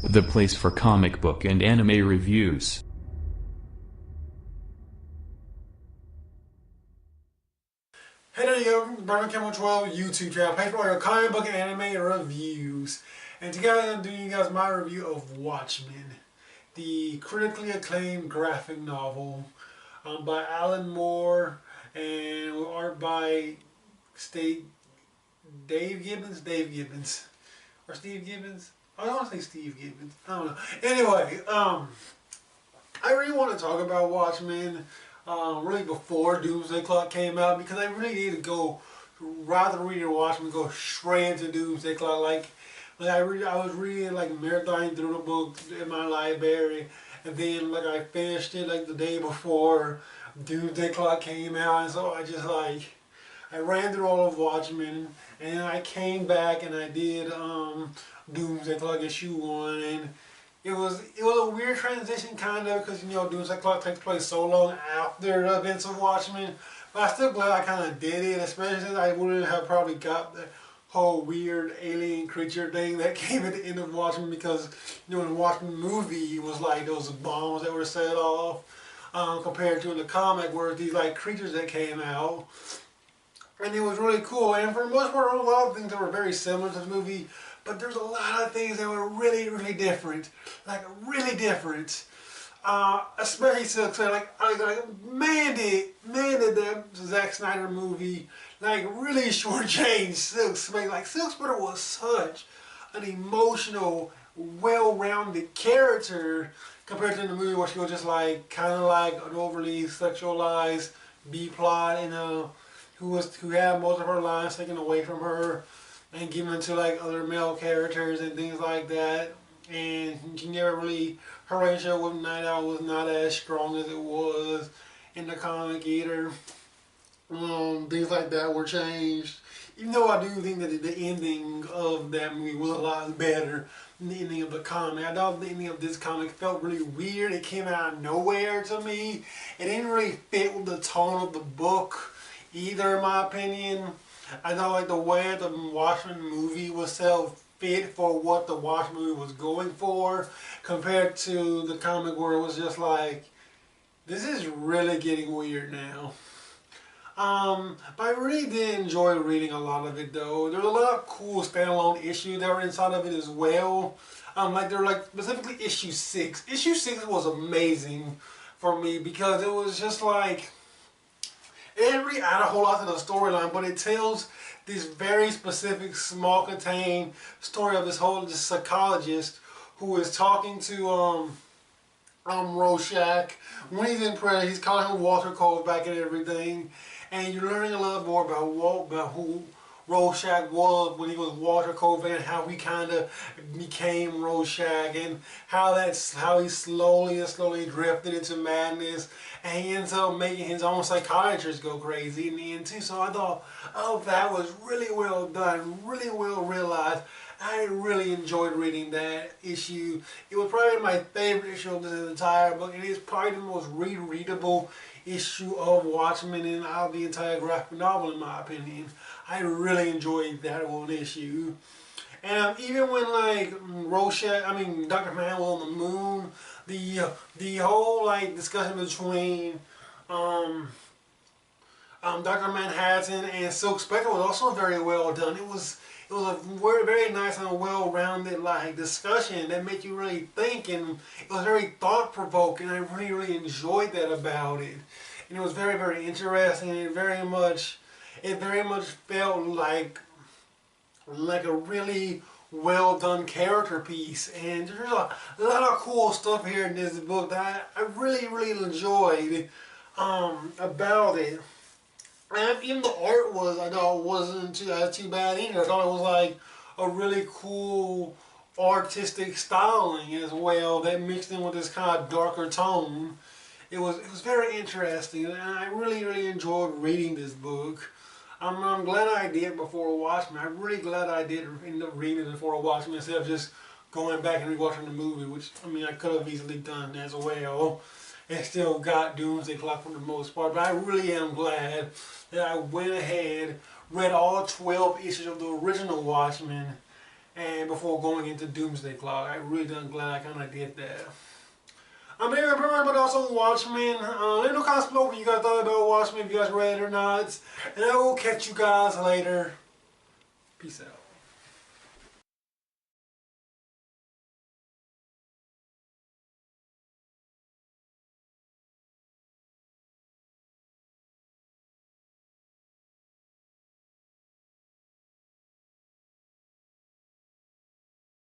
the place for comic book and anime reviews. Hey there you go, Burner Camel 12 YouTube channel, place for all your comic book and anime reviews. And today I'm going to do you guys my review of Watchmen, the critically acclaimed graphic novel by Alan Moore and art by Dave Gibbons, or Steve Gibbons. I don't want to say Steve Gibbons. I don't know. Anyway, I really want to talk about Watchmen. Really before Doomsday Clock came out, because I really need to go, rather than reading Watchmen, go straight into Doomsday Clock. I was reading, like, marathoning through the book in my library, and then like I finished it like the day before Doomsday Clock came out, and so I ran through all of Watchmen, and then I came back and I did Doomsday Clock issue 1, and it was a weird transition, kind of, because, you know, Doomsday Clock takes place so long after the events of Watchmen. But I'm still glad I kind of did it, especially since I wouldn't have probably got the whole weird alien creature thing that came at the end of Watchmen, because, you know, in the Watchmen movie, it was like those bombs that were set off, compared to in the comic where these like creatures that came out. And it was really cool, and for the most part, a lot of things that were very similar to the movie, but there's a lot of things that were really, really different. Like, really different. Especially Silk Spectre. Man did that Zack Snyder movie, like, really shortchanged Silk Spectre. Like, Silk Spectre was such an emotional, well-rounded character compared to the movie where she was just like, kind of like an overly sexualized B-plot, you know, who had most of her lines taken away from her and given to like other male characters and things like that. And she never really, her relationship with Night Owl was not as strong as it was in the comic either. Things like that were changed. Even though I do think that the ending of that movie was a lot better than the ending of the comic. I thought the ending of this comic felt really weird. It came out of nowhere to me. It didn't really fit with the tone of the book either, in my opinion. I thought like the way the Watchmen movie was so fit for what the Watchmen movie was going for, compared to the comic where it was just like, this is really getting weird now. But I really did enjoy reading a lot of it though. There were a lot of cool standalone issues that were inside of it as well. Specifically issue 6. Issue 6 was amazing for me because it was just like, it didn't really add a whole lot to the storyline, but it tells this very specific, small, contained story of this psychologist who is talking to Rorschach. When he's in prayer, he's calling him Walter Kovac and everything, and you're learning a lot more about who Rorschach was when he was Walter Kovac, and how he kind of became Rorschach, and how he slowly drifted into madness, and he ends up making his own psychiatrist go crazy in the end too. So I thought, oh, that was really well done, really well realized. I really enjoyed reading that issue. It was probably my favorite issue of the entire book. It is probably the most readable issue of Watchmen and out of the entire graphic novel, in my opinion. I really enjoyed that one issue. And even when like Dr. Man was on the moon, the whole like discussion between Dr. Manhattan and Silk Spectre was also very well done. It was a very nice and well-rounded like discussion that made you really think, and it was very thought-provoking. I really enjoyed that about it, and it was very interesting. And it very much felt like a really well-done character piece. And there's a lot of cool stuff here in this book that I really enjoyed about it. And even the art I thought wasn't too bad either. I thought it was like a really cool artistic styling as well that mixed in with this kind of darker tone. It was very interesting, and I really enjoyed reading this book. I'm glad I did before Watchmen. I'm really glad I did end up reading it before Watchmen instead of just going back and rewatching the movie, which, I mean, I could have easily done as well. And still got Doomsday Clock for the most part, but I really am glad that I went ahead, read all 12 issues of the original Watchmen, and before going into Doomsday Clock. I really glad I kind of did that. I'm Aaron Perrin, but also Watchmen. Let me know comments below what you guys thought about Watchmen, if you guys read it or not. And I will catch you guys later. Peace out.